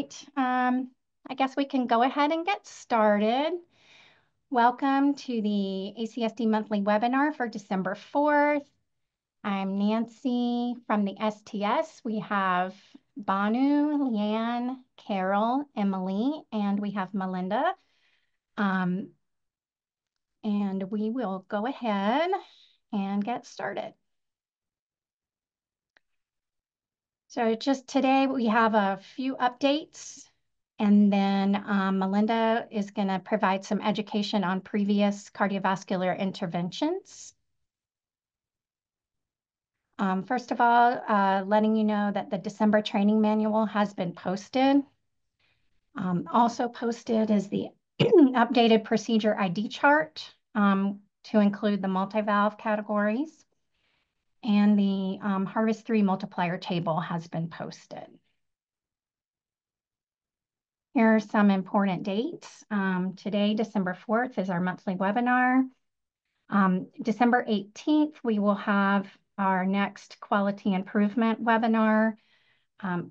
right. I guess we can go ahead and get started. Welcome to the ACSD monthly webinar for December 4th. I'm Nancy from the STS. We have Banu, Leanne, Carol, Emily, and we have Melinda. And we will go ahead and get started. So just today we have a few updates, and then Melinda is going to provide some education on previous cardiovascular interventions. First of all, letting you know that the December training manual has been posted. Also posted is the updated procedure ID chart to include the multi-valve categories. And the Harvest 3 multiplier table has been posted. Here are some important dates. Today, December 4th, is our monthly webinar. December 18th, we will have our next quality improvement webinar.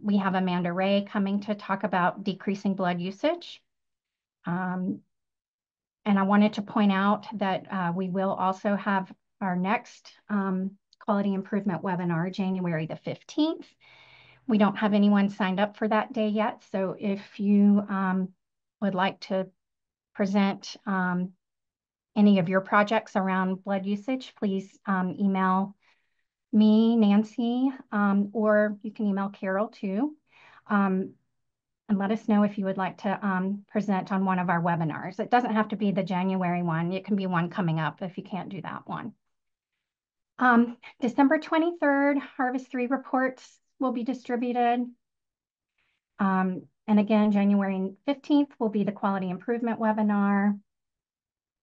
We have Amanda Ray coming to talk about decreasing blood usage. And I wanted to point out that we will also have our next quality improvement webinar, January the 15th. We don't have anyone signed up for that day yet. So if you would like to present any of your projects around blood usage, please email me, Nancy, or you can email Carol too. And let us know if you would like to present on one of our webinars. It doesn't have to be the January one. It can be one coming up if you can't do that one. December 23rd, Harvest 3 reports will be distributed. And again, January 15th will be the quality improvement webinar.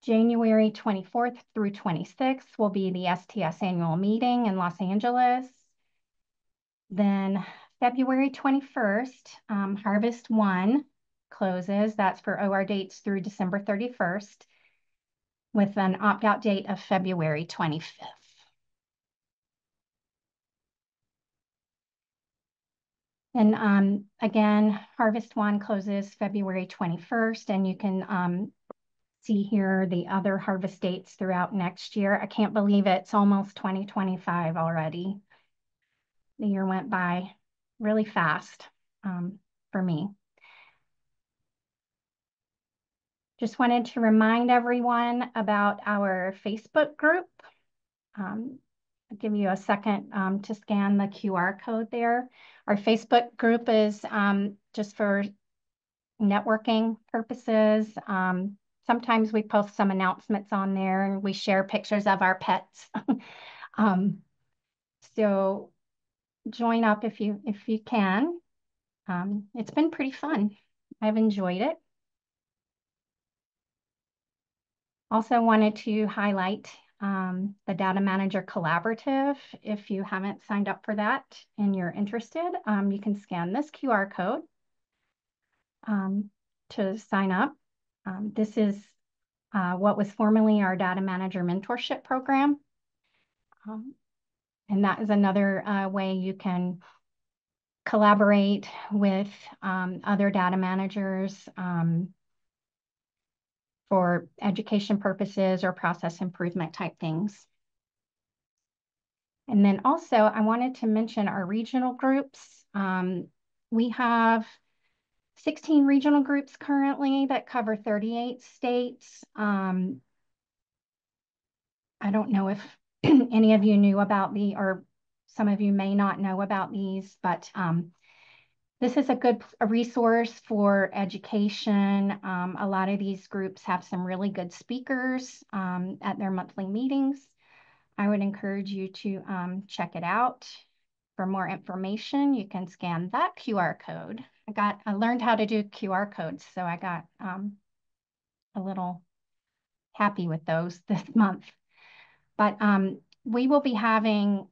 January 24th through 26th will be the STS annual meeting in Los Angeles. Then February 21st, Harvest 1 closes. That's for OR dates through December 31st with an opt-out date of February 25th. And again, Harvest 1 closes February 21st, and you can see here the other harvest dates throughout next year. I can't believe it's almost 2025 already. The year went by really fast for me. Just wanted to remind everyone about our Facebook group. I'll give you a second to scan the QR code there. Our Facebook group is just for networking purposes. Sometimes we post some announcements on there and we share pictures of our pets. So join up if you can. It's been pretty fun. I've enjoyed it. Also wanted to highlight the Data Manager Collaborative. If you haven't signed up for that and you're interested, you can scan this QR code to sign up. This is what was formerly our Data Manager Mentorship Program. And that is another way you can collaborate with other data managers for education purposes or process improvement type things. And then also I wanted to mention our regional groups. We have 16 regional groups currently that cover 38 states. I don't know if any of you knew about or some of you may not know about these, but this is a good resource for education. A lot of these groups have some really good speakers at their monthly meetings. I would encourage you to check it out. For more information, you can scan that QR code. I learned how to do QR codes, so I got a little happy with those this month. But we will be having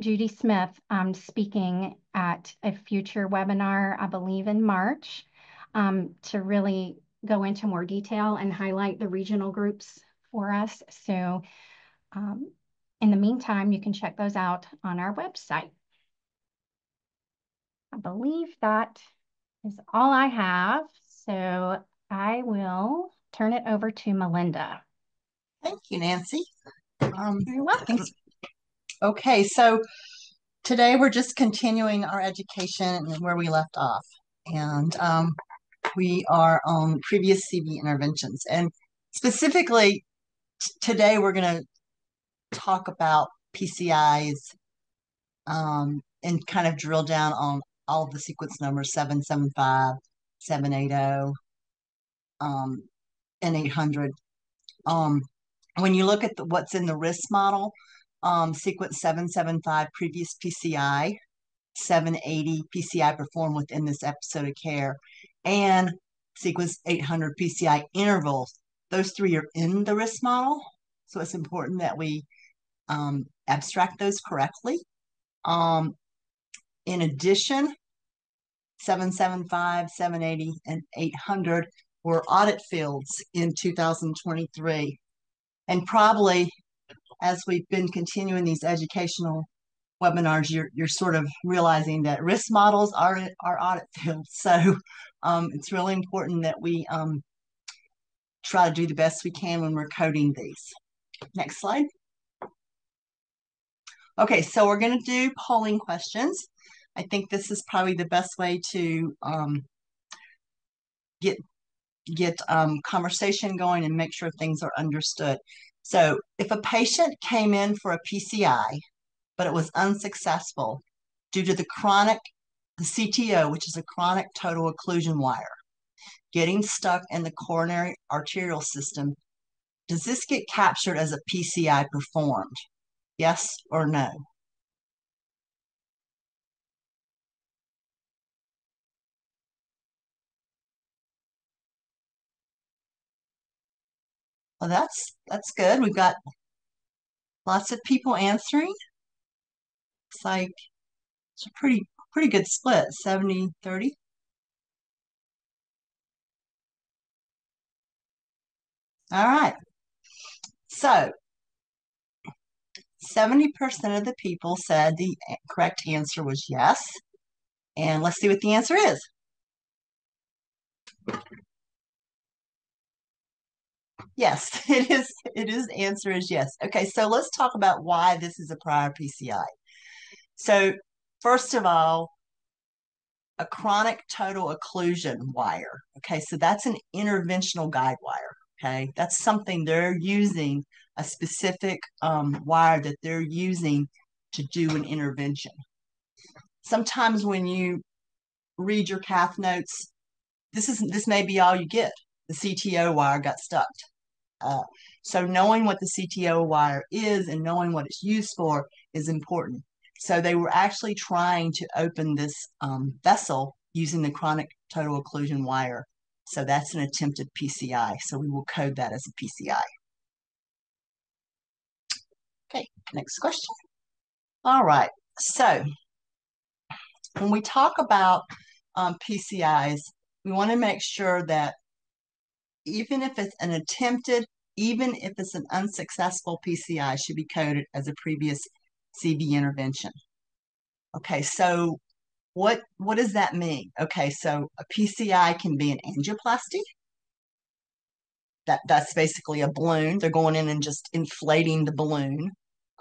Judy Smith speaking at a future webinar, I believe in March, to really go into more detail and highlight the regional groups for us. So in the meantime, you can check those out on our website. believe that is all I have. So I will turn it over to Melinda. Thank you, Nancy. You're welcome. Thanks. Okay, so today we're just continuing our education where we left off. And we are on previous CV interventions. And specifically, today we're going to talk about PCIs and kind of drill down on all of the sequence numbers 775, 780, and 800. When you look at what's in the risk model, sequence 775, previous PCI, 780 PCI performed within this episode of care, and sequence 800 PCI intervals. Those three are in the risk model, so it's important that we abstract those correctly. In addition, 775, 780, and 800 were audit fields in 2023. And probably as we've been continuing these educational webinars, you're sort of realizing that risk models are audit fields. So it's really important that we try to do the best we can when we're coding these. Next slide. Okay, so we're going to do polling questions. I think this is probably the best way to get conversation going and make sure things are understood. So if a patient came in for a PCI, but it was unsuccessful due to the CTO, which is a chronic total occlusion wire, getting stuck in the coronary arterial system, does this get captured as a PCI performed? Yes or no? Well, that's good. We've got lots of people answering. It's like it's a pretty good split, 70-30. All right. So 70% of the people said the correct answer was yes. And let's see what the answer is. Yes, it is. The answer is yes. Okay, so let's talk about why this is a prior PCI. So first of all, a chronic total occlusion wire. Okay, so that's an interventional guide wire. Okay, that's something they're using, a specific wire that they're using to do an intervention. Sometimes when you read your cath notes, this may be all you get. The CTO wire got stuck. So knowing what the CTO wire is and knowing what it's used for is important. So they were actually trying to open this vessel using the chronic total occlusion wire. So that's an attempted PCI. So we will code that as a PCI. Okay, next question. All right, so when we talk about PCIs, we want to make sure that even if it's an attempted, even if it's an unsuccessful PCI, should be coded as a previous CV intervention. Okay, so what does that mean? Okay, so a PCI can be an angioplasty. That's basically a balloon. They're going in and just inflating the balloon.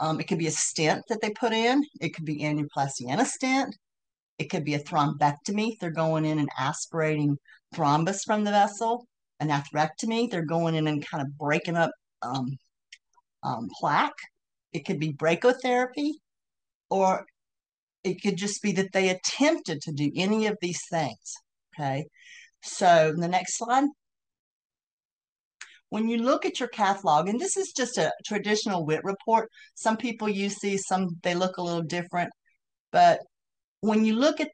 It could be a stent that they put in. It could be angioplasty and a stent. It could be a thrombectomy. They're going in and aspirating thrombus from the vessel. An atherectomy, they're going in and kind of breaking up plaque. It could be brachotherapy, or it could just be that they attempted to do any of these things. Okay, so the next slide. When you look at your cath log, and this is just a traditional WIT report, some people use these, some they look a little different, but when you look at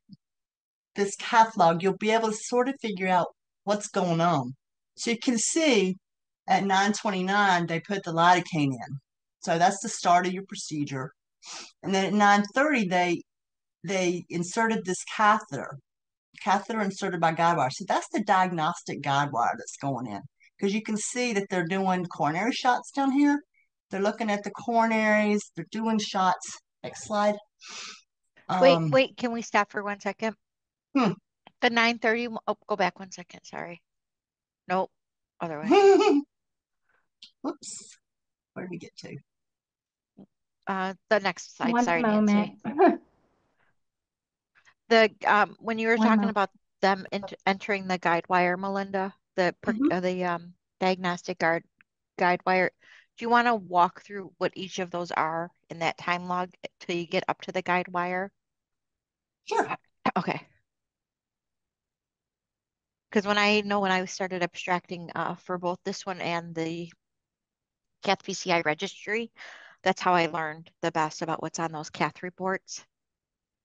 this cath log, you'll be able to sort of figure out what's going on. So you can see at 9:29, they put the lidocaine in. So that's the start of your procedure. And then at 9:30, they inserted this catheter inserted by guide wire. So that's the diagnostic guide wire that's going in. Because you can see that they're doing coronary shots down here. They're looking at the coronaries. They're doing shots. Next slide. Wait, can we stop for 1 second? Hmm. The 9:30. Oh, go back 1 second. Sorry. Nope. Other way. Whoops. Where did we get to? The next slide. One Sorry, Nancy. moment. When you were One talking moment. about them entering the guide wire, Melinda, Mhm. the diagnostic guide wire, do you want to walk through what each of those are in that time log till you get up to the guide wire? Sure. Okay. Because when I started abstracting for both this one and the Cath PCI registry, that's how I learned the best about what's on those Cath reports,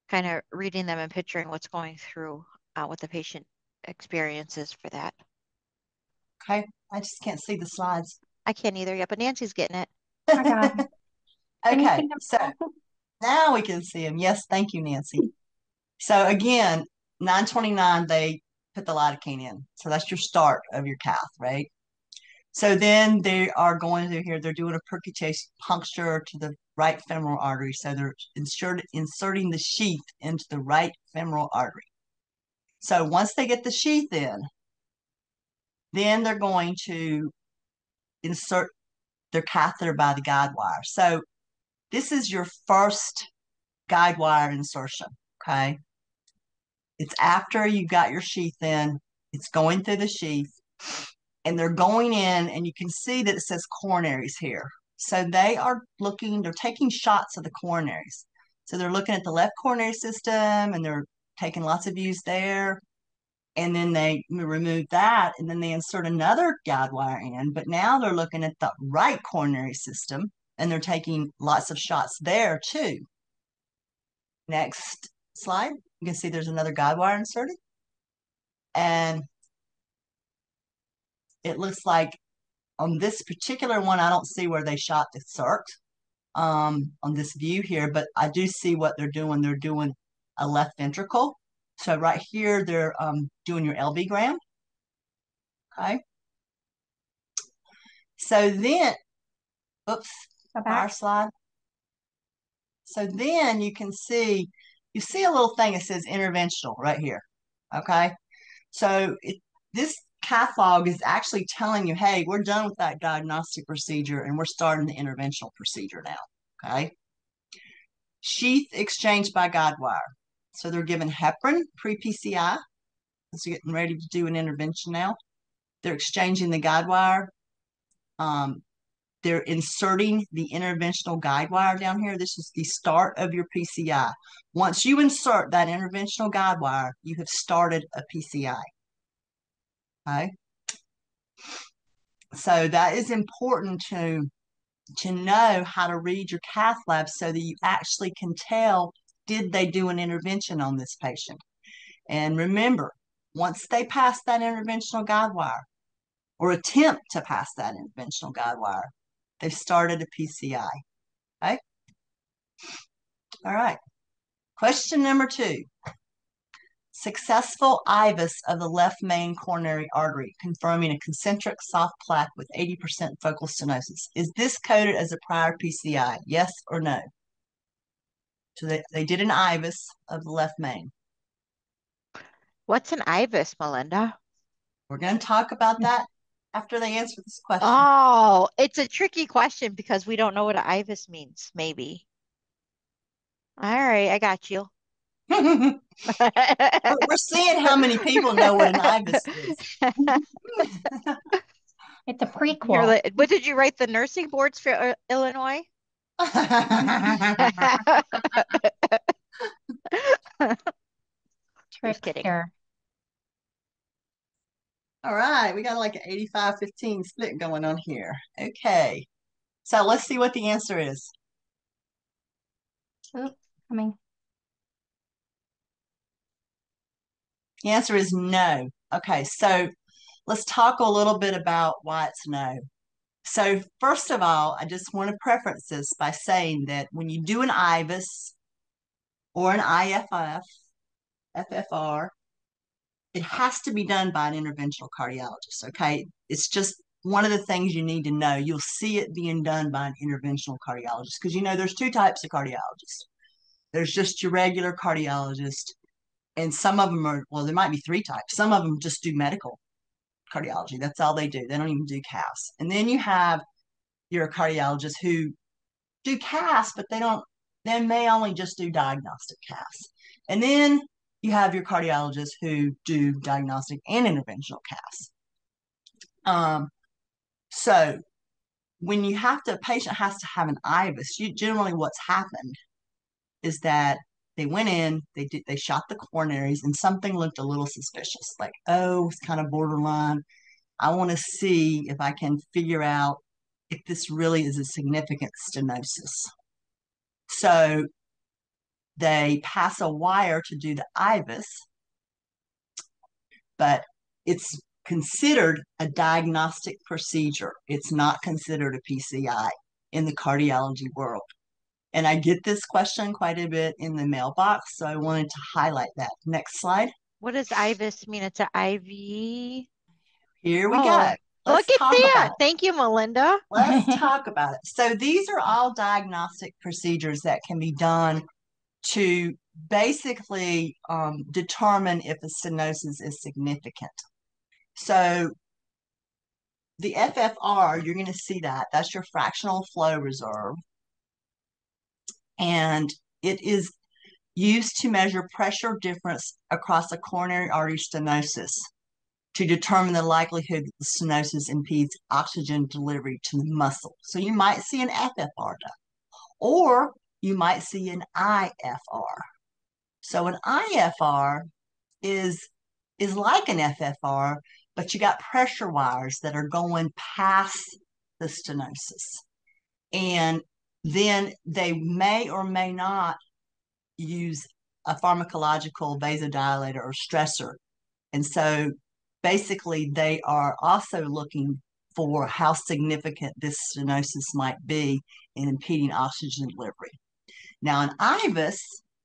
kind of reading them and picturing what's going through what the patient experiences for that. Okay. I just can't see the slides. I can't either yet, but Nancy's getting it. I got it. Can you Okay. see them So all? now we can see them. Yes. Thank you, Nancy. So again, 929, they put the lidocaine in. So that's your start of your cath, right? So then they are going through here, they're doing a percutaneous puncture to the right femoral artery. So they're inserting the sheath into the right femoral artery. So once they get the sheath in, then they're going to insert their catheter by the guide wire. So this is your first guide wire insertion, okay? It's after you've got your sheath in, it's going through the sheath, and they're going in, and you can see that it says coronaries here. So they're taking shots of the coronaries. So they're looking at the left coronary system, and they're taking lots of views there. And then they remove that, and then they insert another guide wire in. But now they're looking at the right coronary system, and they're taking lots of shots there too. Next slide, you can see there's another guide wire inserted. And it looks like on this particular one, I don't see where they shot the circ on this view here, but I do see what they're doing. They're doing a left ventricle. So right here, they're doing your LV gram. Okay. So then, oops, Go prior back. slide. So then you see a little thing that says interventional right here. Okay. So this cath log is actually telling you, hey, we're done with that diagnostic procedure and we're starting the interventional procedure now. Okay. Sheath exchange by guide wire. So they're given heparin pre-PCI. So getting ready to do an intervention now. They're exchanging the guide wire. They're inserting the interventional guide wire down here. This is the start of your PCI. Once you insert that interventional guide wire, you have started a PCI. Okay. So that is important to know how to read your cath lab so that you actually can tell, did they do an intervention on this patient? And remember, once they pass that interventional guide wire or attempt to pass that interventional guide wire, they've started a PCI. Okay. All right. Question number 2. Successful IVUS of the left main coronary artery, confirming a concentric soft plaque with 80% focal stenosis. Is this coded as a prior PCI? Yes or no? So they did an IVUS of the left main. What's an IVUS, Melinda? We're going to talk about that after they answer this question. Oh, it's a tricky question because we don't know what an IVUS means, maybe. All right, I got you. We're seeing how many people know what an IVUS is. It's a You're prequel. like, what did you write the nursing boards for Illinois? Just kidding. Trickster. All right, we got like an 85-15 split going on here. Okay, so let's see what the answer is. Oop, coming. The answer is no. Okay, so let's talk a little bit about why it's no. So first of all, I just want to preference this by saying that when you do an IVUS or an IFF, FFR, it has to be done by an interventional cardiologist, okay? It's just one of the things you need to know. You'll see it being done by an interventional cardiologist because, there's 2 types of cardiologists. There's just your regular cardiologist, And some of them are, well, there might be three types. Some of them just do medical cardiology. That's all they do. They don't even do CAS. And then you have your cardiologists who do CAS, but they may only just do diagnostic CAS. And then you have your cardiologists who do diagnostic and interventional CAS. So when a patient has to have an IVUS, generally what's happened is that they went in, they shot the coronaries, and something looked a little suspicious. Like, oh, it's kind of borderline. I want to see if I can figure out if this really is a significant stenosis. So they pass a wire to do the IVUS, but it's considered a diagnostic procedure. It's not considered a PCI in the cardiology world. And I get this question quite a bit in the mailbox, so I wanted to highlight that. Next slide. What does IVUS mean? It's an IV. Here we Oh, go. Let's look at talk that. about it. Thank you, Melinda. Let's talk about it. So these are all diagnostic procedures that can be done to basically determine if a stenosis is significant. So the FFR, you're going to see that. That's your fractional flow reserve. And it is used to measure pressure difference across a coronary artery stenosis to determine the likelihood that the stenosis impedes oxygen delivery to the muscle. So you might see an FFR done, or you might see an IFR. So an IFR is like an FFR, but you got pressure wires that are going past the stenosis. And then they may or may not use a pharmacological vasodilator or stressor. And so basically they are also looking for how significant this stenosis might be in impeding oxygen delivery. Now, an IVUS,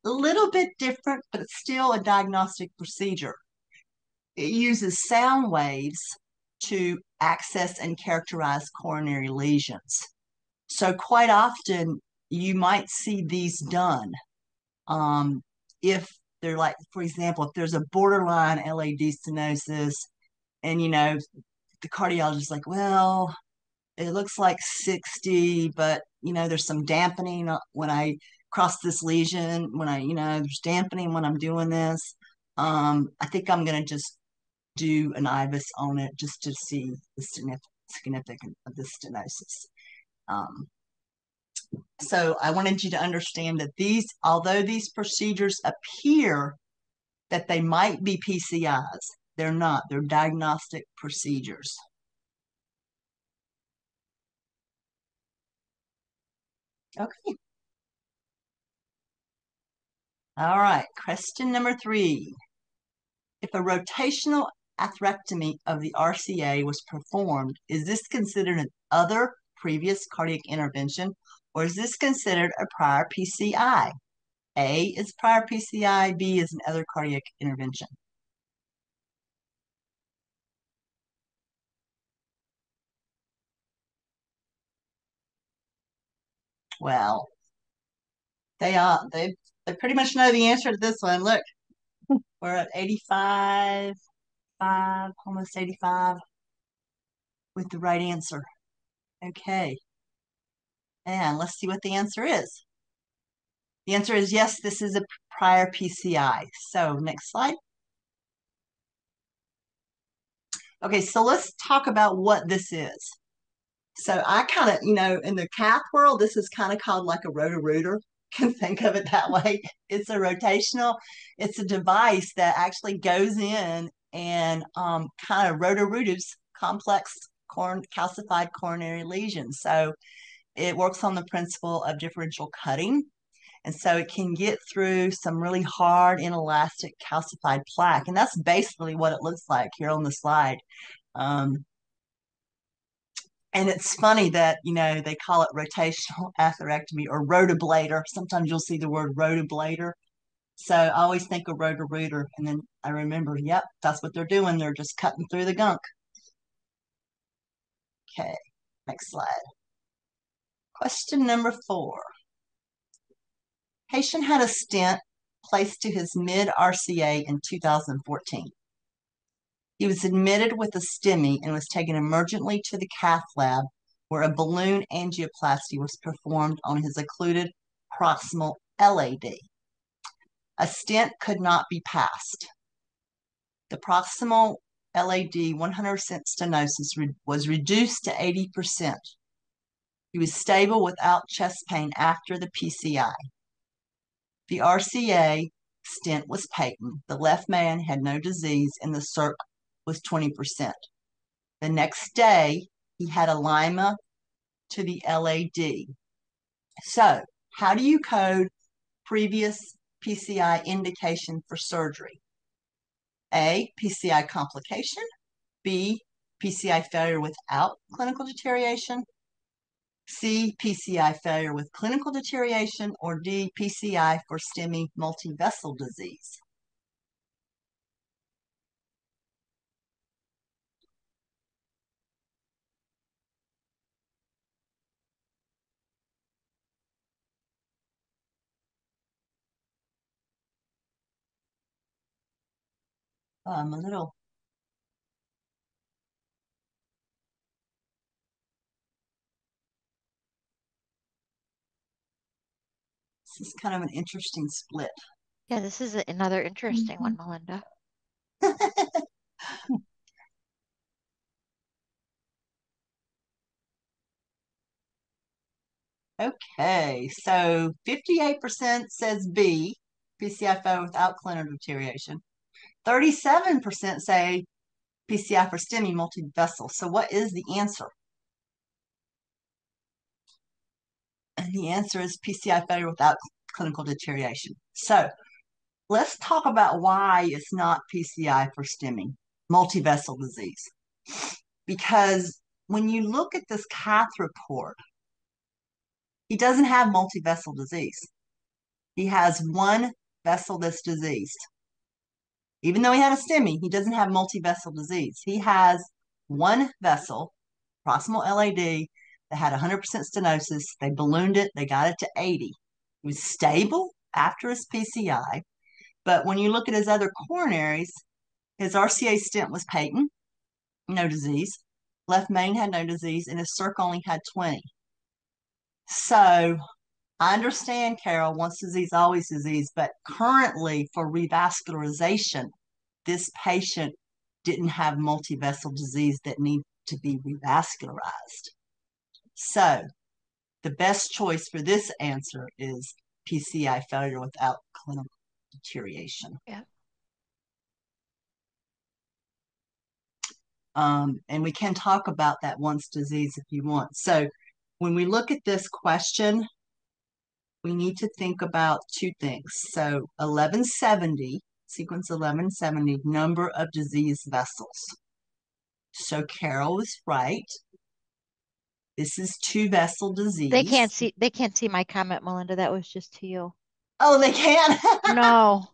a little bit different, but it's still a diagnostic procedure. It uses sound waves to access and characterize coronary lesions. So quite often you might see these done if they're like, for example, if there's a borderline LAD stenosis and, the cardiologist is like, well, it looks like 60, but, there's some dampening when I cross this lesion, there's dampening when I'm doing this. I think I'm going to just do an IVUS on it just to see the significance of the stenosis. So I wanted you to understand that although these procedures appear that they might be PCIs, they're not. They're diagnostic procedures. Okay. All right. Question number 3. If a rotational atherectomy of the RCA was performed, is this considered an other previous cardiac intervention, or is this considered a prior PCI? A is prior PCI, B is an other cardiac intervention. Well, they pretty much know the answer to this one. Look, we're at 85, 5, almost 85 with the right answer. Okay. And let's see what the answer is. The answer is yes, this is a prior PCI. So next slide. Okay, so let's talk about what this is. So I kind of, in the cath world, this is kind of called like a roto-rooter. Can think of it that way. It's a device that actually goes in and kind of roto-roots complex calcified coronary lesions. So it works on the principle of differential cutting. And so it can get through some really hard, inelastic calcified plaque. And that's basically what it looks like here on the slide. And it's funny that, they call it rotational atherectomy or rotablator. Sometimes you'll see the word rotablator. So I always think of roto-rooter. And then I remember, yep, that's what they're doing. They're just cutting through the gunk. Okay, next slide. Question number 4. Patient had a stent placed to his mid-RCA in 2014. He was admitted with a STEMI and was taken emergently to the cath lab where a balloon angioplasty was performed on his occluded proximal LAD. A stent could not be passed. The proximal LAD 100% stenosis was reduced to 80%. He was stable without chest pain after the PCI. The RCA stent was patent. The left main had no disease and the circ was 20%. The next day, he had a lima to the LAD. So, how do you code previous PCI indication for surgery? A, PCI complication. B, PCI failure without clinical deterioration. C, PCI failure with clinical deterioration. Or D, PCI for STEMI multivessel disease. I'm a little This is kind of an interesting split. Yeah, this is another interesting one, Melinda. Okay, so 58% says B, PCI failure without clinical deterioration. 37% say PCI for STEMI multivessel. So what is the answer? And the answer is PCI failure without clinical deterioration. So let's talk about why it's not PCI for STEMI multivessel disease. Because when you look at this cath report, he doesn't have multivessel disease. He has one vessel that's diseased. Even though he had a STEMI, he doesn't have multivessel disease. He has one vessel, proximal LAD, that had 100% stenosis. They ballooned it. They got it to 80. He was stable after his PCI. But when you look at his other coronaries, his RCA stent was patent, no disease. Left main had no disease, and his circ only had 20. So I understand, Carol, once disease, always disease, but currently for revascularization, this patient didn't have multivessel disease that need to be revascularized. So the best choice for this answer is PCI failure without clinical deterioration. Yeah. And we can talk about that once disease if you want. So when we look at this question, we need to think about two things. So 1170, sequence 1170, number of disease vessels. So Carol is right. This is two vessel disease. They can't see my comment, Melinda. That was just to you. Oh, they can? No.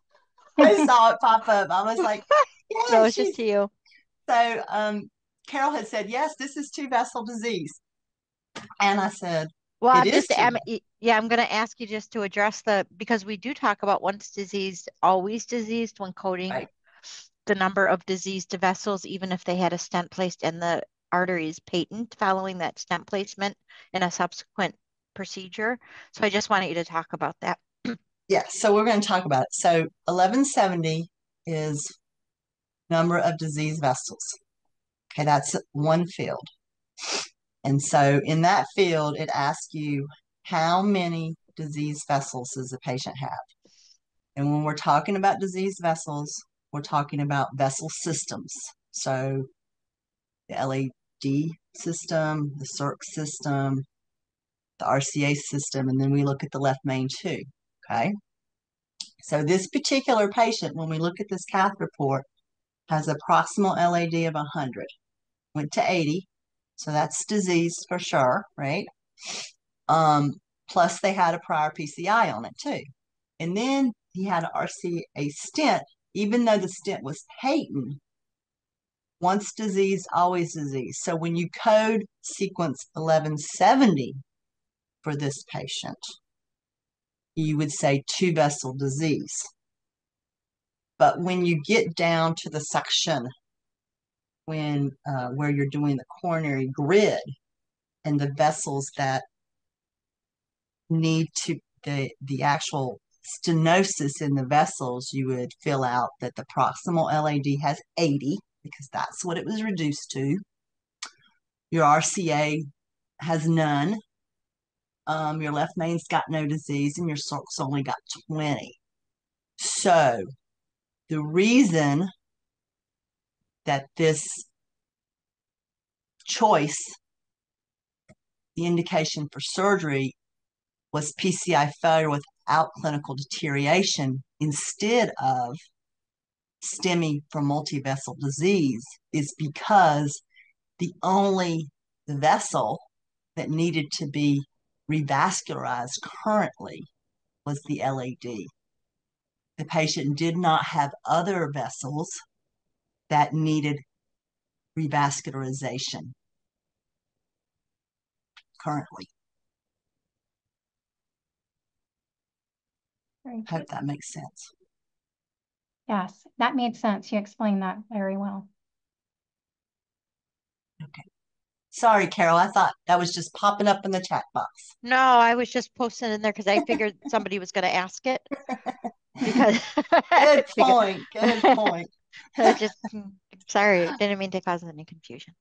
I saw it pop up. I was like, yeah, No, it's just to you. So Carol had said, yes, this is two vessel disease. And I said, well, it is I'm going to ask you just to address because we do talk about once diseased, always diseased when coding right. the number of diseased vessels, even if they had a stent placed and the artery is patent following that stent placement in a subsequent procedure. So I just wanted you to talk about that. Yeah, so we're going to talk about it. So 1170 is number of disease vessels. Okay, that's one field. And so in that field, it asks you how many disease vessels does the patient have? And when we're talking about disease vessels, we're talking about vessel systems. So the LAD system, the circ system, the RCA system, and then we look at the left main too, okay? So this particular patient, when we look at this cath report, has a proximal LAD of 100, went to 80, so that's disease for sure, right? Plus they had a prior PCI on it too. And then he had an RCA stent, even though the stent was patent, once disease, always disease. So when you code sequence 1170 for this patient, you would say two vessel disease. But when you get down to the section where you're doing the coronary grid and the vessels that need to the actual stenosis in the vessels, you would fill out that the proximal LAD has 80 because that's what it was reduced to. Your RCA has none. Your left main's got no disease, and your circ's only got 20. So the reason that this choice, the indication for surgery, was PCI failure without clinical deterioration instead of STEMI for multivessel disease is because the only vessel that needed to be revascularized currently was the LAD. The patient did not have other vessels that needed revascularization currently. Hope that makes sense. Yes, that made sense. You explained that very well. Okay. Sorry, Carol. I thought that was just popping up in the chat box. No, I was just posting in there because I figured somebody was going to ask it. Because good point. Good point. Just sorry, didn't mean to cause any confusion.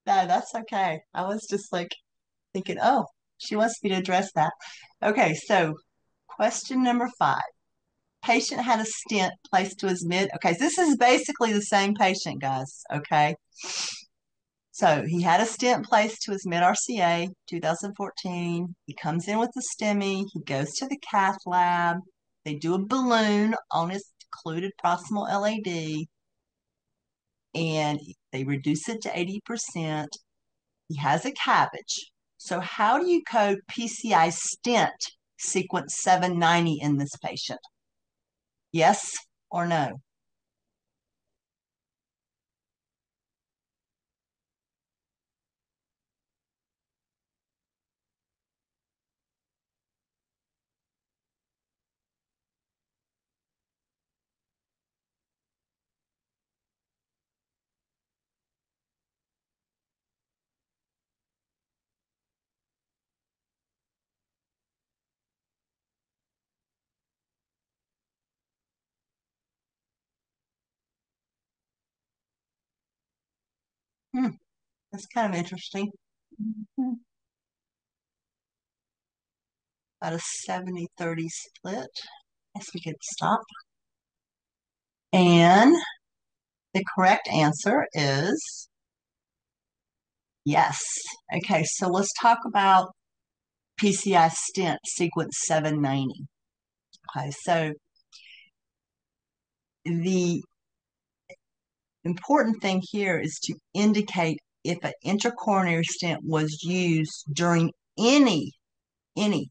No, that's okay. I was just like thinking, oh, she wants me to address that. Okay, so question number 5. Patient had a stent placed to his mid. Okay, so this is basically the same patient, guys. Okay. So he had a stent placed to his mid RCA 2014. He comes in with the STEMI. He goes to the cath lab. They do a balloon on his occluded proximal LAD and they reduce it to 80%. He has a cabbage. So how do you code PCI stent sequence 790 in this patient? Yes or no? That's kind of interesting. Mm-hmm. About a 70-30 split. I guess we could stop. And the correct answer is yes. Okay, so let's talk about PCI stent sequence 790. Okay, so the important thing here is to indicate if an intracoronary stent was used during any,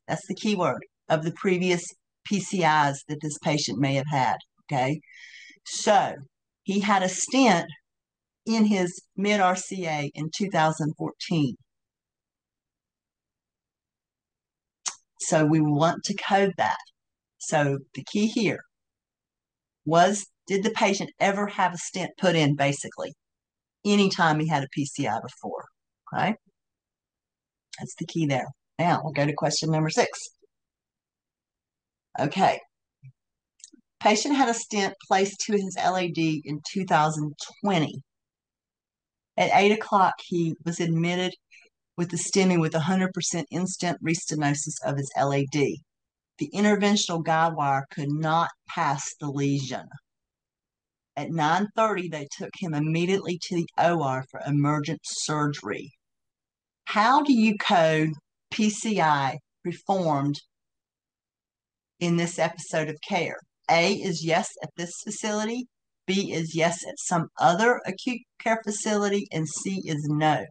that's the key word, of the previous PCIs that this patient may have had, okay? So he had a stent in his mid-RCA in 2014. So we want to code that. So the key here was, did the patient ever have a stent put in, basically, anytime he had a PCI before? Okay, that's the key there. Now we'll go to question number 6. Okay, patient had a stent placed to his LAD in 2020. At 8 o'clock, he was admitted with the STEMI with 100% in-stent restenosis of his LAD. The interventional guide wire could not pass the lesion. At 9:30, they took him immediately to the OR for emergent surgery. How do you code PCI performed in this episode of care? A is yes at this facility, B is yes at some other acute care facility, and C is no.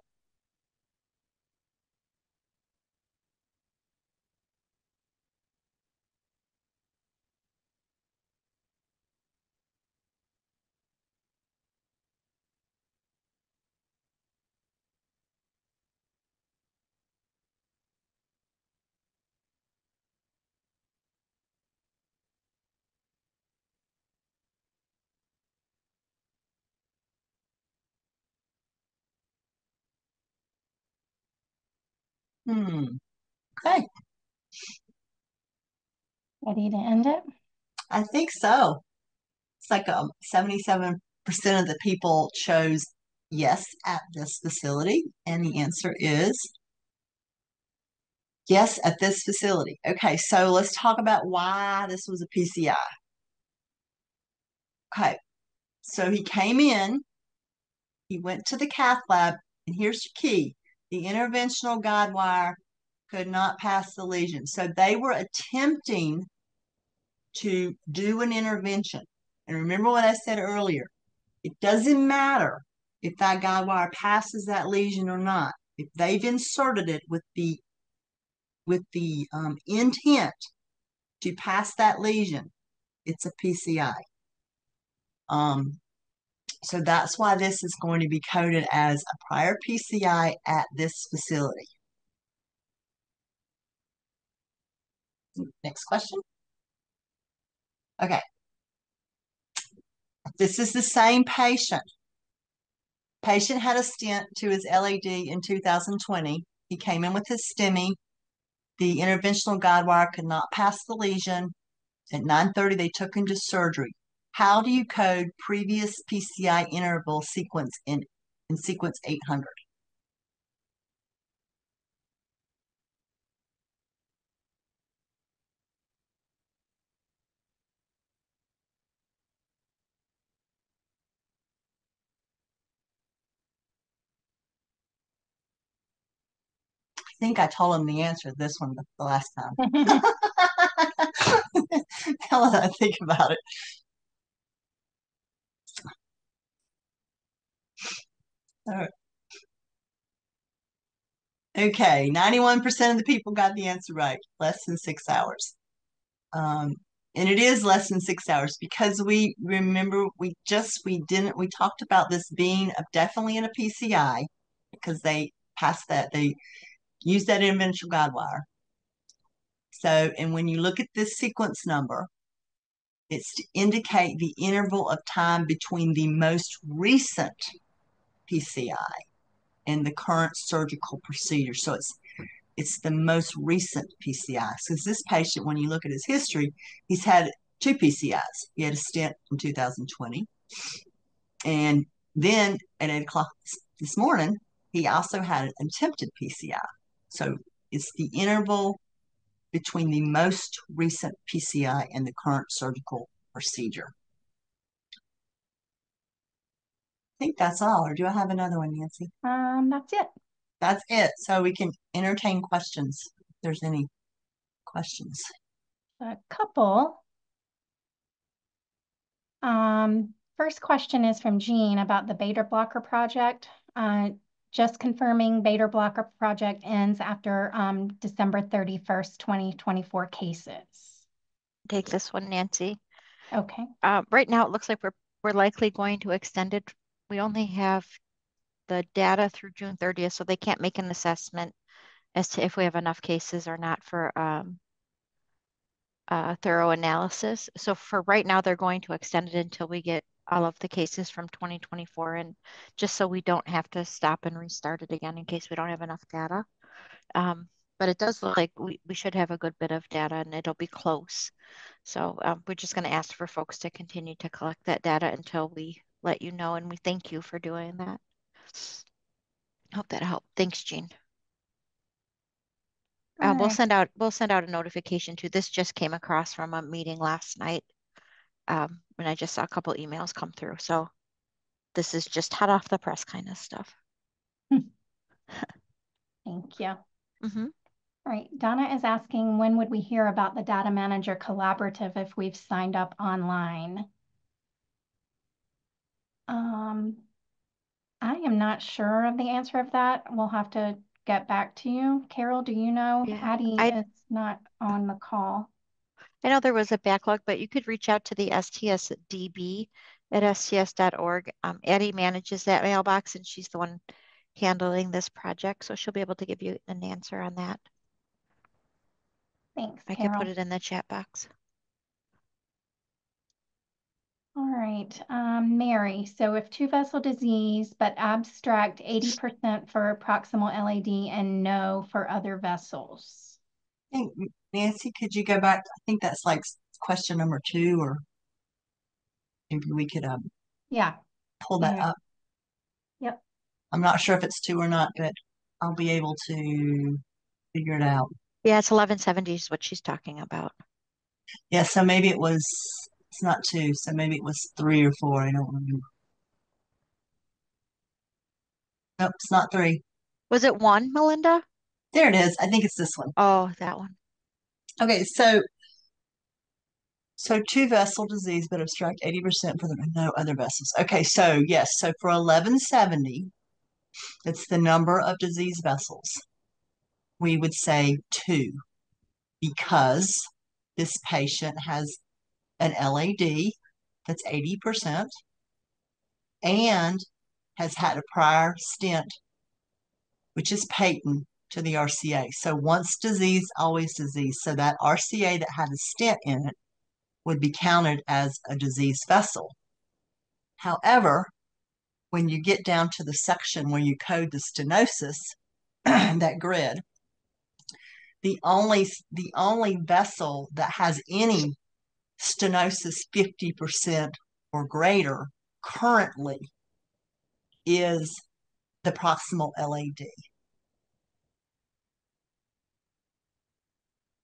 Okay, Ready to end it? I think so. It's like 77% of the people chose yes at this facility, and the answer is yes at this facility. Okay, so let's talk about why this was a PCI. Okay, so he came in, he went to the cath lab, and here's your key. The interventional guide wire could not pass the lesion. So they were attempting to do an intervention. And remember what I said earlier. It doesn't matter if that guide wire passes that lesion or not. If they've inserted it with the intent to pass that lesion, it's a PCI. So that's why this is going to be coded as a prior PCI at this facility. Next question. Okay. This is the same patient. Patient had a stent to his LAD in 2020. He came in with his STEMI. The interventional guide wire could not pass the lesion. At 9:30, they took him to surgery. How do you code previous PCI interval sequence in sequence 800? I think I told him the answer to this one the last time. Now that I think about it. All right. Okay, 91% of the people got the answer right, less than 6 hours. And it is less than 6 hours because we remember we talked about this being definitely in a PCI because they passed that, they used that interventional guide wire. So, and when you look at this sequence number, it's to indicate the interval of time between the most recent PCI and the current surgical procedure. So it's the most recent PCI. Because this patient, when you look at his history, he's had 2 PCIs. He had a stent in 2020. And then at 8 o'clock this morning, he also had an attempted PCI. So it's the interval between the most recent PCI and the current surgical procedure. I think that's all. Or do I have another one, Nancy? That's it. That's it. So we can entertain questions if there's any questions. A couple. First question is from Jean about the beta blocker project. Just confirming beta blocker project ends after December 31st, 2024 cases. Take this one, Nancy. Okay. Right now, it looks like we're likely going to extend it. We only have the data through June 30th, so they can't make an assessment as to if we have enough cases or not for thorough analysis. So for right now, they're going to extend it until we get all of the cases from 2024, and just so we don't have to stop and restart it again in case we don't have enough data. But it does look like we should have a good bit of data and it'll be close. So we're just going to ask for folks to continue to collect that data until we let you know, and we thank you for doing that. Hope that helped. Thanks, Jean. We'll send out a notification too. This just came across from a meeting last night, and I just saw a couple emails come through. So this is just hot off the press kind of stuff. Thank you. Mm-hmm. All right, Donna is asking, when would we hear about the Data Manager Collaborative if we've signed up online? I am not sure of the answer of that. We'll have to get back to you. Carol, do you know? Yeah, Addie is not on the call. I know there was a backlog, but you could reach out to the STSDB at sts.org. Addie manages that mailbox, and she's the one handling this project, so she'll be able to give you an answer on that. Thanks, I Carol. can put it in the chat box. All right, Mary. So if two vessel disease, but abstract 80% for proximal LAD and no for other vessels. Hey, Nancy, could you go back? I think that's like question number 2, or maybe we could Yeah. pull that up. Yep. I'm not sure if it's 2 or not, but I'll be able to figure it out. Yeah, it's 1170 is what she's talking about. Yeah, so maybe it's not 2, so maybe it was 3 or 4. I don't remember. Nope, it's not 3. Was it 1, Melinda? There it is. I think it's this one. Oh, that one. Okay, so two vessel disease, but abstract 80% for the no other vessels. Okay, so yes, so for 1170, it's the number of disease vessels. We would say 2 because this patient has an LAD that's 80% and has had a prior stent, which is patent to the RCA. So once disease, always disease. So that RCA that had a stent in it would be counted as a disease vessel. However, when you get down to the section where you code the stenosis, that grid, the only vessel that has any stenosis 50% or greater currently is the proximal LAD.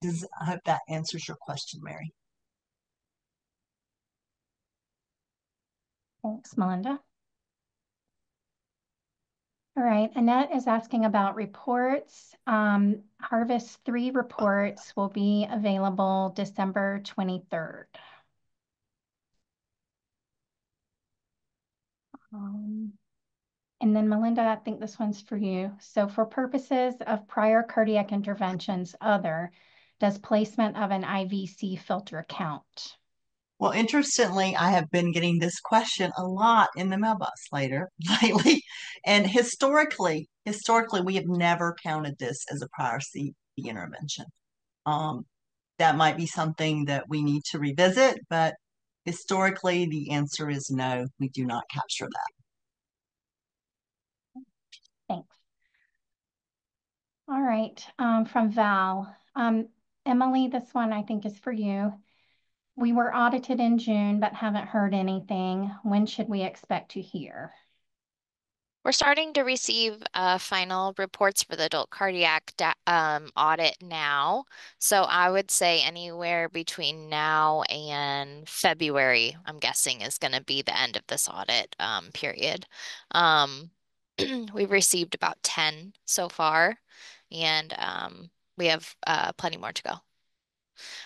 I hope that answers your question, Mary. Thanks, Melinda. All right, Annette is asking about reports. Harvest 3 reports will be available December 23rd. And then Melinda, I think this one's for you. So for purposes of prior cardiac interventions, does placement of an IVC filter count? Well, interestingly, I have been getting this question a lot in the mailbox lately. And historically, we have never counted this as a prior CV intervention. That might be something that we need to revisit, but historically, the answer is no, we do not capture that. Thanks. All right, from Val. Emily, this one I think is for you. We were audited in June, but haven't heard anything. When should we expect to hear? We're starting to receive final reports for the adult cardiac audit now. So I would say anywhere between now and February, I'm guessing, is going to be the end of this audit period. We've received about 10 so far, and we have plenty more to go.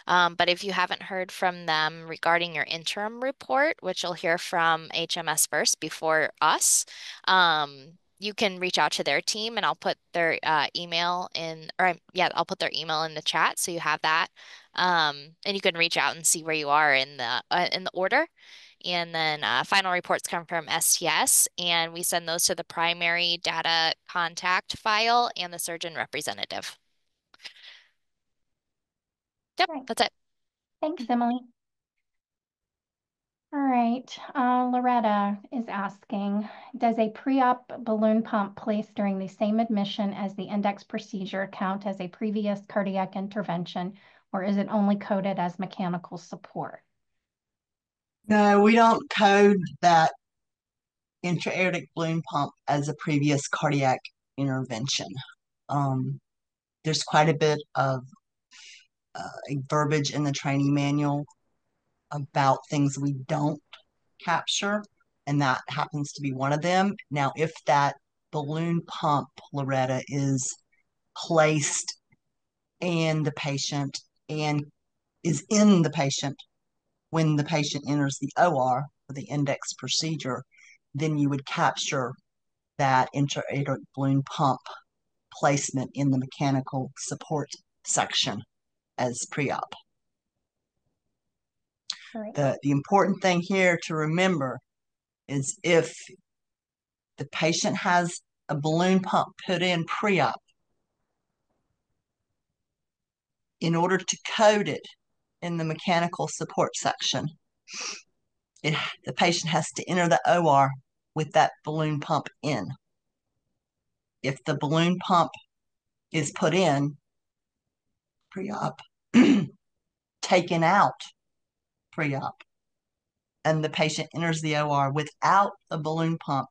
But if you haven't heard from them regarding your interim report, which you'll hear from HMS first before us, you can reach out to their team and I'll put their email in, or yeah, I'll put their email in the chat so you have that. And you can reach out and see where you are in the order. And then final reports come from STS, and we send those to the primary data contact file and the surgeon representative. Yep, Right. that's it. Thanks, Emily. All right, Loretta is asking, does a pre-op balloon pump placed during the same admission as the index procedure count as a previous cardiac intervention, or is it only coded as mechanical support? No, we don't code that intra-aortic balloon pump as a previous cardiac intervention. There's quite a bit of verbiage in the training manual about things we don't capture, and that happens to be one of them. Now, if that balloon pump, Loretta, is placed in the patient and is in the patient when the patient enters the OR for the index procedure, then you would capture that intra-aortic balloon pump placement in the mechanical support section as pre-op. Right. The important thing here to remember is if the patient has a balloon pump put in pre-op, in order to code it in the mechanical support section, the patient has to enter the OR with that balloon pump in. If the balloon pump is put in pre-op, taken out pre-op, and the patient enters the OR without a balloon pump,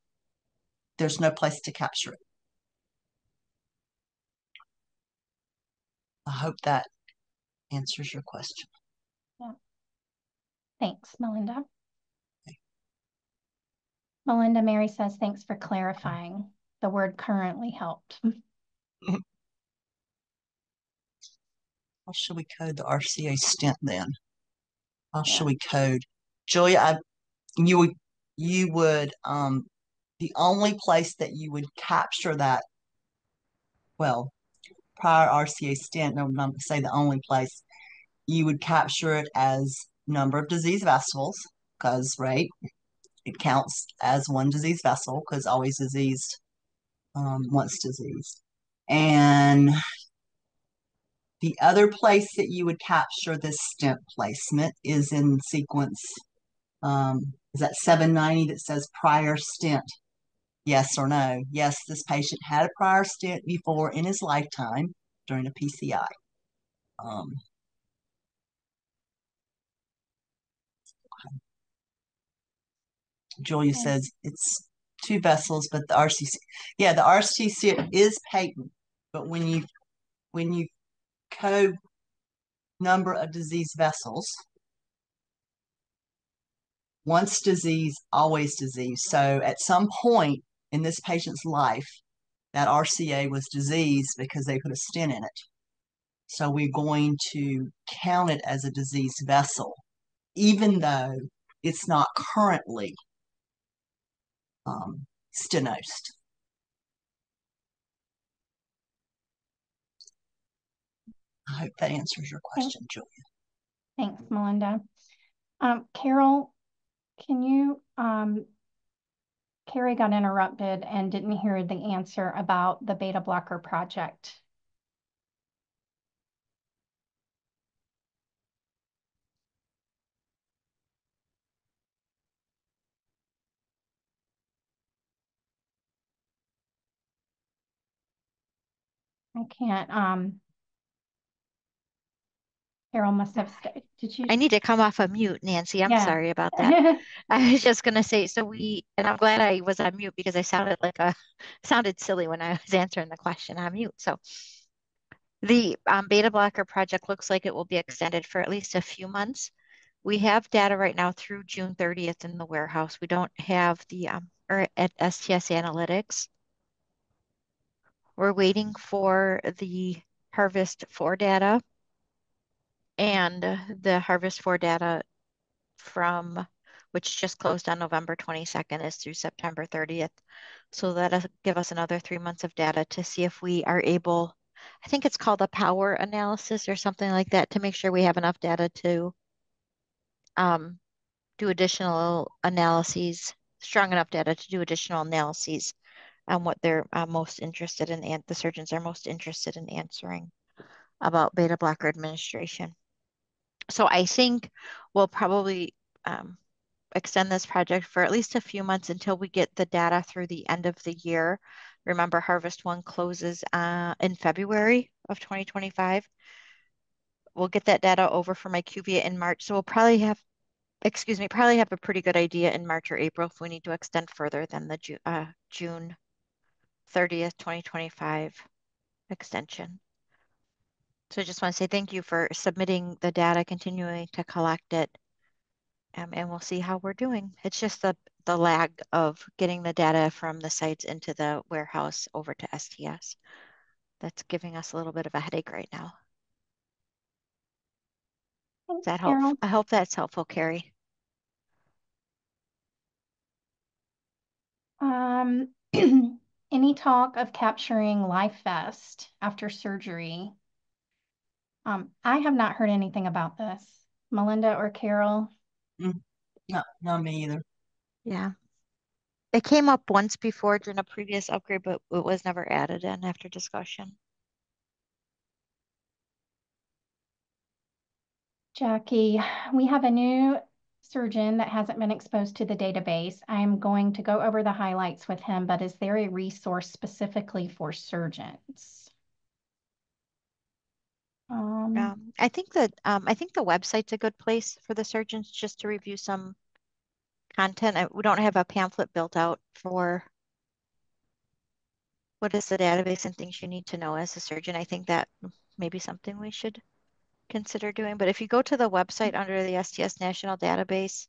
there's no place to capture it. I hope that answers your question. Yeah. Thanks, Melinda. Melinda, Mary says, thanks for clarifying. The word currently helped. How should we code the RCA stent then? How should we code? Julia, you would the only place that you would capture that, well, prior RCA stent, no, not to say the only place, you would capture it as number of disease vessels, because, right, it counts as one disease vessel, because always diseased, once diseased. And the other place that you would capture this stent placement is in sequence, is that 790 that says prior stent? Yes or no? Yes, this patient had a prior stent before in his lifetime during a PCI. Julia says it's two vessels, but the RCC, yeah, the RCC is patent, but when you code number of disease vessels, once disease, always disease. So at some point in this patient's life, that RCA was diseased because they put a stent in it. So we're going to count it as a diseased vessel, even though it's not currently stenosed. I hope that answers your question, Julia. Thanks, Melinda. Carol, can you, Carrie got interrupted and didn't hear the answer about the beta blocker project. I can't, Carol must have stayed. Did you? I need to come off of mute, Nancy. I'm Yeah. sorry about that. I was just gonna say, and I'm glad I was on mute because I sounded silly when I was answering the question on mute. So the beta blocker project looks like it will be extended for at least a few months. We have data right now through June 30th in the warehouse. We don't have the or at STS Analytics. We're waiting for the Harvest 4 data, and the Harvest 4 data from which just closed on November 22nd is through September 30th. So that'll give us another 3 months of data to see if we are able, I think it's called a power analysis or something like that, to make sure we have enough data to do additional analyses, strong enough data to do additional analyses on what they're most interested in, and the surgeons are most interested in answering about beta blocker administration. So I think we'll probably extend this project for at least a few months until we get the data through the end of the year. Remember, Harvest 1 closes in February of 2025. We'll get that data over for IQVIA in March. So we'll probably have a pretty good idea in March or April if we need to extend further than the June 30th, 2025 extension. So I just want to say thank you for submitting the data, continuing to collect it, and we'll see how we're doing. It's just the lag of getting the data from the sites into the warehouse over to STS. That's giving us a little bit of a headache right now. Does that help? Carol? I hope that's helpful, Carrie. Any talk of capturing life vest after surgery? I have not heard anything about this. Melinda or Carol? No, not me either. Yeah. It came up once before during a previous upgrade, but it was never added in after discussion. Jackie, we have a new surgeon that hasn't been exposed to the database, I'm going to go over the highlights with him, but is there a resource specifically for surgeons? I think the website's a good place for the surgeons just to review some content. We don't have a pamphlet built out for what is the database and things you need to know as a surgeon. I think that may be something we should consider doing. But if you go to the website under the STS National Database,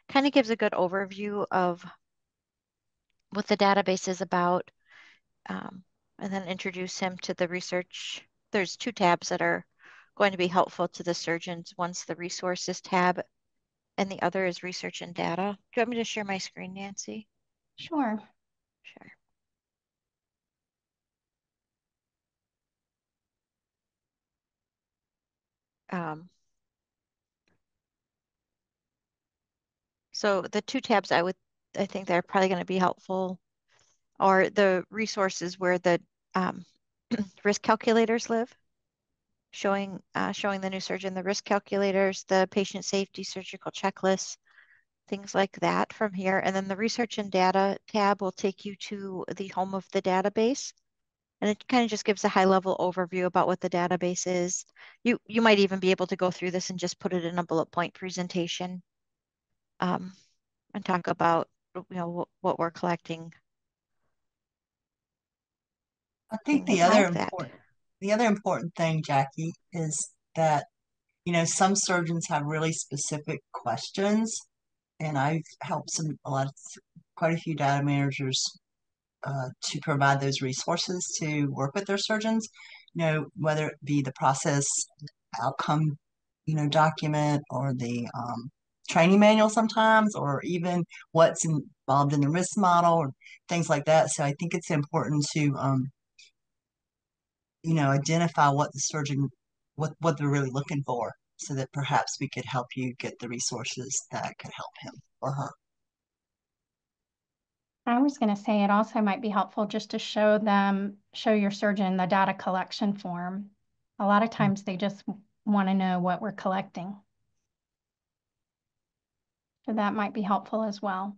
kind of gives a good overview of what the database is about, and then introduce him to the research. There's two tabs that are going to be helpful to the surgeons. One's the resources tab, and the other is research and data. Do you want me to share my screen, Nancy? Sure. Sure. So the two tabs I think that are probably going to be helpful are the resources where the risk calculators live, showing the new surgeon the risk calculators, the patient safety surgical checklists, things like that from here. And then the research and data tab will take you to the home of the database. And it kind of just gives a high level overview about what the database is. You might even be able to go through this and just put it in a bullet point presentation, and talk about what we're collecting. I think the other important thing, Jackie, is that some surgeons have really specific questions, and I've helped quite a few data managers to provide those resources to work with their surgeons. Whether it be the process outcome, document, or the training manual sometimes, or even what's involved in the risk model or things like that. So I think it's important to identify what the surgeon, what they're really looking for, so that perhaps we could help you get the resources that could help him or her. I was going to say it also might be helpful just to show your surgeon the data collection form. A lot of times they just want to know what we're collecting. So that might be helpful as well.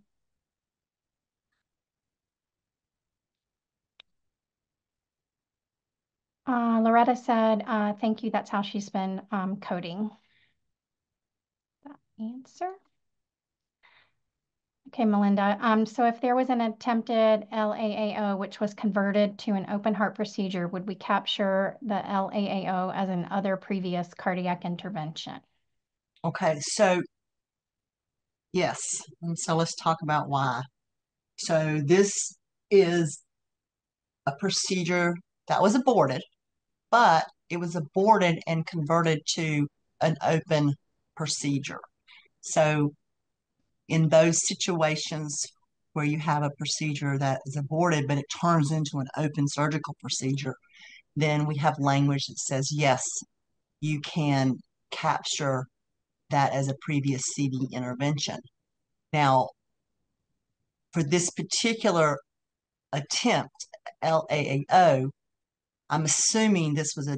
Loretta said, thank you. That's how she's been coding that answer. Okay, Melinda. So if there was an attempted LAAO which was converted to an open heart procedure, would we capture the LAAO as an other previous cardiac intervention? Okay, so yes. And so let's talk about why. So this is a procedure that was aborted, but it was aborted and converted to an open procedure. So in those situations where you have a procedure that is aborted, but it turns into an open surgical procedure, then we have language that says, yes, you can capture that as a previous CV intervention. Now, for this particular attempt, LAAO, I'm assuming this was a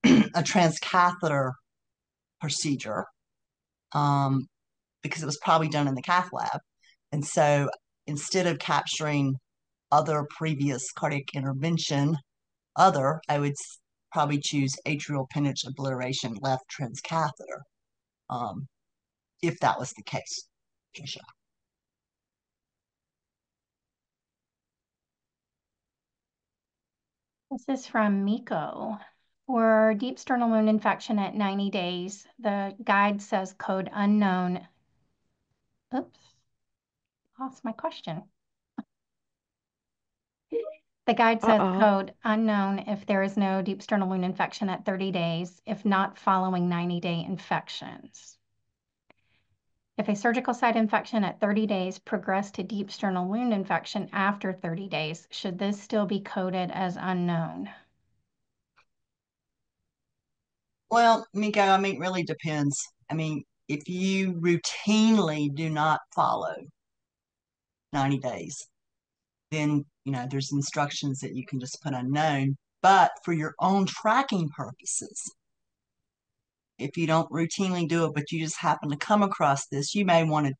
transcatheter procedure, because it was probably done in the cath lab. And so instead of capturing other previous cardiac intervention, I would probably choose atrial appendage obliteration left transcatheter, if that was the case, Tricia. This is from Miko. For deep sternal wound infection at 90 days, the guide says code unknown. Oops, lost my question. The guide says code unknown if there is no deep sternal wound infection at 30 days, if not following 90-day infections. If a surgical site infection at 30 days progressed to deep sternal wound infection after 30 days, should this still be coded as unknown? Well, Miko, it really depends. If you routinely do not follow 90 days, then, there's instructions that you can just put unknown. But for your own tracking purposes, if you don't routinely do it, but you just happen to come across this, you may want to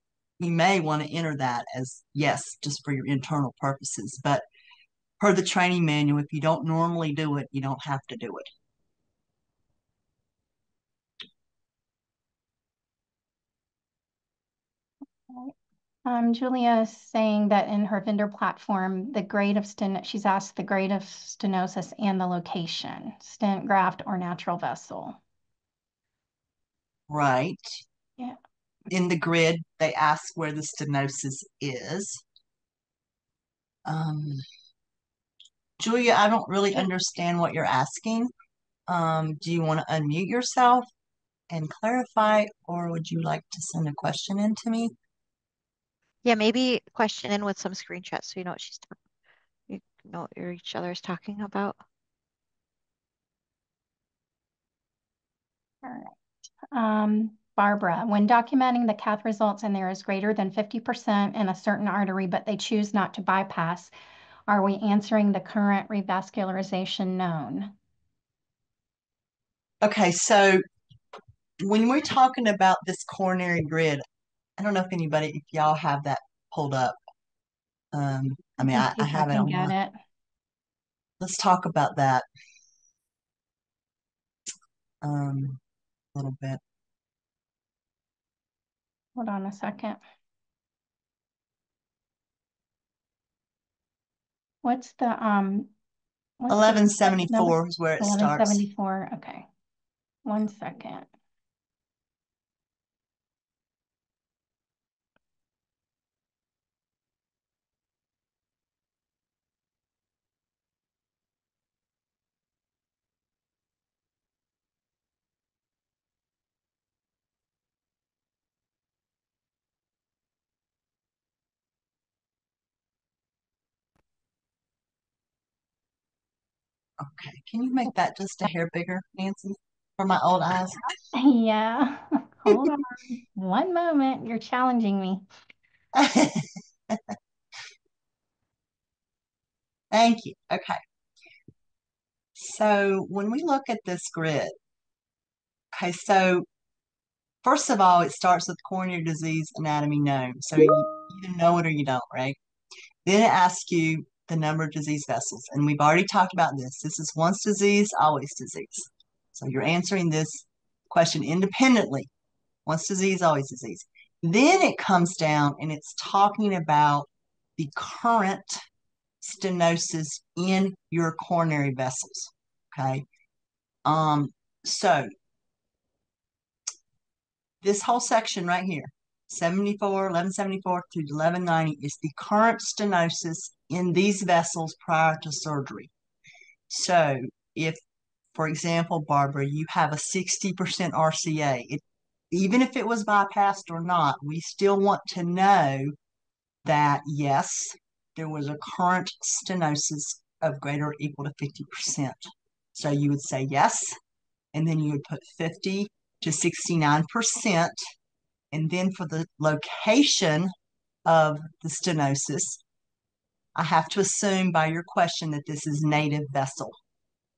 enter that as yes, just for your internal purposes. But per the training manual, if you don't normally do it, you don't have to do it. Julia is saying that in her vendor platform, the grade of she's asked the grade of stenosis and the location, stent, graft, or natural vessel. Right. Yeah. In the grid, they ask where the stenosis is. Julia, I don't really understand what you're asking. Do you want to unmute yourself and clarify, or would you like to send a question in to me? Yeah, maybe question in with some screenshots so you know what you know what each other is talking about. All right. Barbara, when documenting the cath results and there is greater than 50% in a certain artery, but they choose not to bypass, are we answering the current revascularization known? Okay, so when we're talking about this coronary grid, I don't know if y'all have that pulled up. I mean, I If I have it can on get it. Let's talk about that a little bit. Hold on a second. What's the 1174 is where it starts. 1174. Okay. 1 second. Okay, can you make that just a hair bigger, Nancy, for my old eyes? Yeah. Hold on. One moment. You're challenging me. Thank you. Okay. So when we look at this grid, okay, so first of all, it starts with coronary disease anatomy known. So you either know it or you don't, right? Then it asks you the number of disease vessels. And we've already talked about this. This is once disease, always disease. So you're answering this question independently. Once disease, always disease. Then it comes down and it's talking about the current stenosis in your coronary vessels. Okay. So this whole section right here, 1174 through 1190, is the current stenosis in these vessels prior to surgery. So if, for example, Barbara, you have a 60% RCA, even if it was bypassed or not, we still want to know that, yes, there was a current stenosis of greater or equal to 50%. So you would say yes, and then you would put 50 to 69%. And then for the location of the stenosis, I have to assume by your question that this is native vessel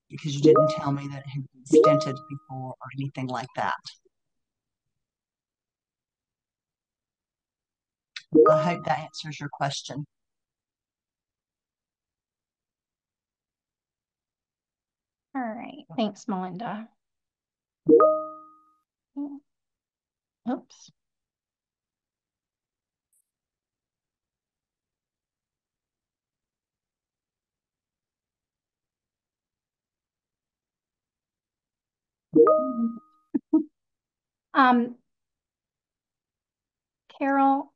because you didn't tell me that it had been stented before or anything like that. I hope that answers your question. All right. Thanks, Melinda. Oops. Carol,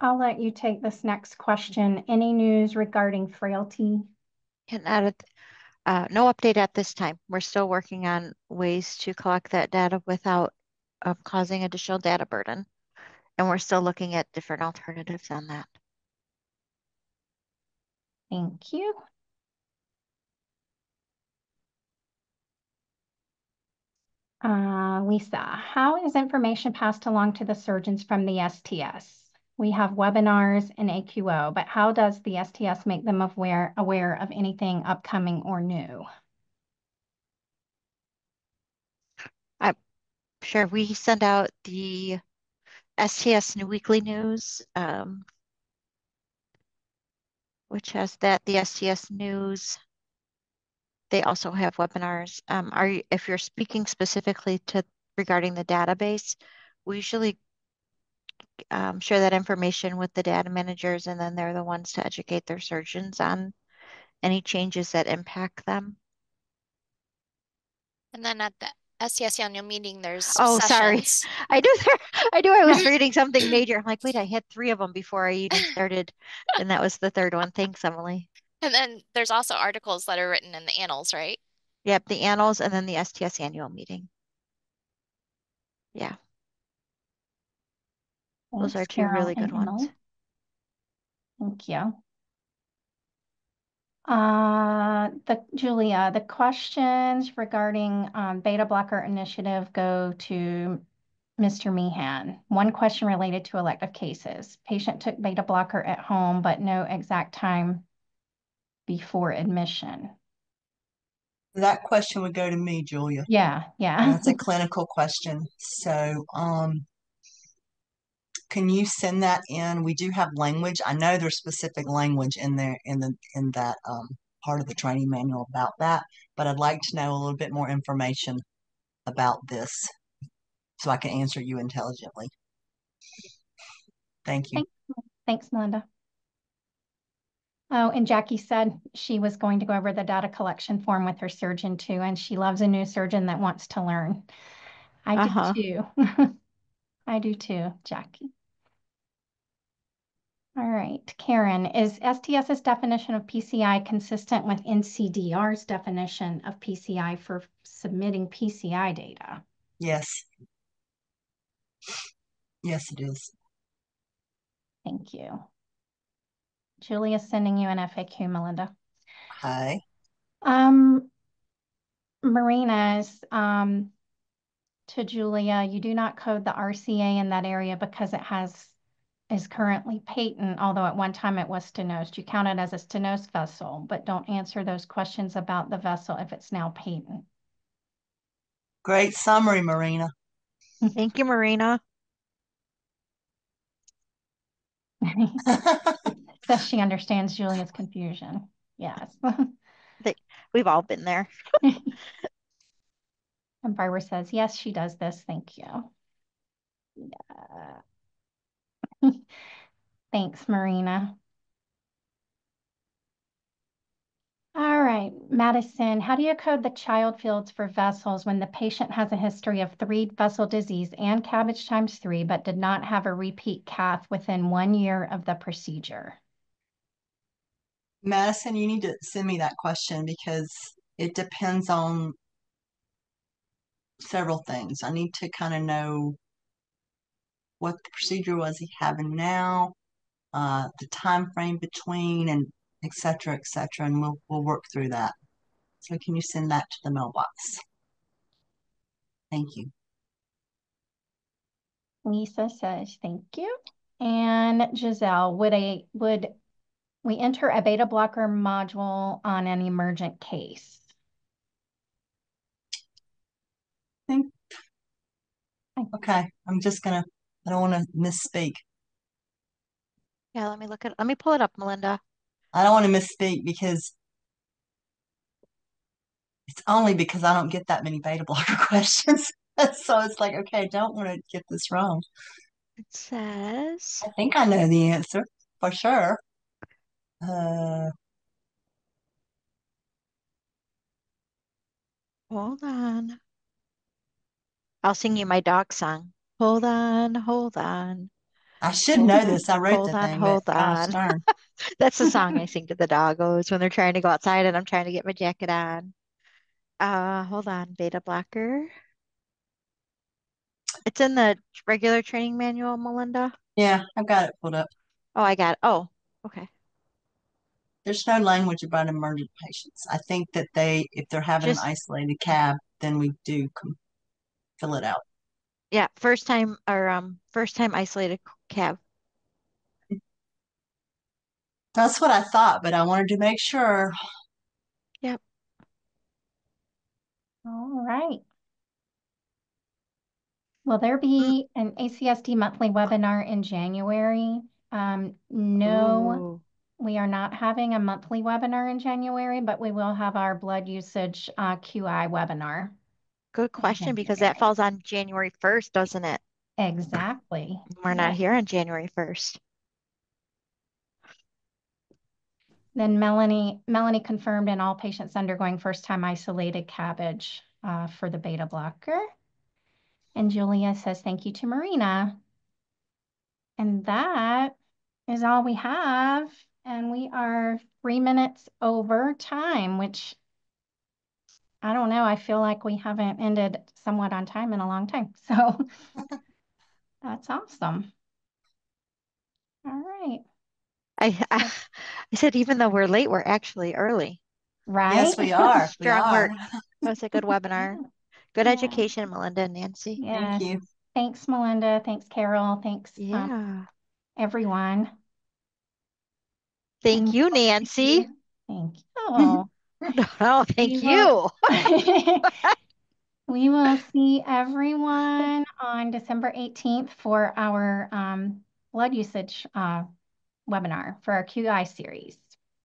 I'll let you take this next question. Any news regarding frailty? And no update at this time. We're still working on ways to collect that data without causing additional data burden. And we're still looking at different alternatives on that. Thank you. Lisa, how is information passed along to the surgeons from the STS? We have webinars and AQO, but how does the STS make them aware of anything upcoming or new? Sure. We send out the STS Weekly News, which has that, the STS News. They also have webinars. If you're speaking specifically to regarding the database, we usually share that information with the data managers, and then they're the ones to educate their surgeons on any changes that impact them. And then at the STS annual meeting, there's Oh, sorry. sessions. I knew I knew I was forgetting something major. I'm like, wait, I had three of them before I even started, and that was the third one. Thanks, Emily. And then there's also articles that are written in the annals, right? Yep, the annals and then the STS annual meeting. Yeah, those are Thanks, two Carol really and good ones. Emily. Thank you. Julia, the questions regarding beta blocker initiative go to Mr. Meehan. One question related to elective cases. Patient took beta blocker at home, but no exact time before admission. That question would go to me, Julia. Yeah, And yeah. that's a clinical question. So, can you send that in? We do have language. I know there's specific language in there in that part of the training manual about that, but I'd like to know a little bit more information about this so I can answer you intelligently. Thank you. Thanks, Melinda. Oh, and Jackie said she was going to go over the data collection form with her surgeon too, and she loves a new surgeon that wants to learn. I do too. I do too, Jackie. All right, Karen, is STS's definition of PCI consistent with NCDR's definition of PCI for submitting PCI data? Yes. Yes, it is. Thank you. Julia's sending you an FAQ, Melinda. Hi. Marina's, to Julia, you do not code the RCA in that area because is currently patent, although at one time it was stenosed. You count it as a stenosed vessel, but don't answer those questions about the vessel if it's now patent. Great summary, Marina. Thank you, Marina. Says she understands Julia's confusion. Yes. We've all been there. And Barbara says, yes, she does this. Thank you. Thanks, Marina. All right, Madison, how do you code the child fields for vessels when the patient has a history of 3 vessel disease and cabbage times 3, but did not have a repeat cath within 1 year of the procedure? Madison, you need to send me that question because it depends on several things. I need to kind of know what the procedure was he having now, the time frame between, and et cetera, and we'll work through that. So can you send that to the mailbox? Thank you. Lisa says, thank you. And Giselle, would we enter a beta blocker module on an emergent case? Okay, I don't want to misspeak. Yeah, let me pull it up, Melinda. I don't want to misspeak because it's only because I don't get that many beta blocker questions. So it's like, okay, I don't want to get this wrong. It says, I think I know the answer for sure. Uh, hold on. I'll sing you my dog song. Hold on, hold on. I should Hold know on, this. I wrote hold the on, thing, but hold gosh on. darn. That's the song I sing to the doggos when they're trying to go outside and I'm trying to get my jacket on. Hold on, beta blocker. It's in the regular training manual, Melinda. Yeah, I've got it pulled up. Oh, I got it. Oh, okay. There's no language about emergent patients. I think that if they're having an Just, isolated cab, then we do fill it out. yeah, first time isolated cab. That's what I thought, but I wanted to make sure. Yep. All right. Will there be an ACSD monthly webinar in January? No, Ooh, we are not having a monthly webinar in January, but we will have our blood usage QI webinar good in question because that January. falls on January 1st, doesn't it? Exactly. We're not Yes. here on January 1st. Then Melanie confirmed in all patients undergoing first-time isolated cabbage for the beta blocker. And Julia says thank you to Marina. And that is all we have. And we are 3 minutes over time, which I don't know. I feel like we haven't ended somewhat on time in a long time. So that's awesome. All right. I said, even though we're late, we're actually early. Right? Yes, we are. We Strong are. work. That was a good webinar. Good Yeah. education, Melinda and Nancy. Thank Yes. you. Thanks, Melinda. Thanks, Carol. Thanks, Yeah. everyone. Thank And you, we'll Nancy. see- Thank you. No, We thank will, you. we will see everyone on December 18th for our blood usage webinar for our QI series.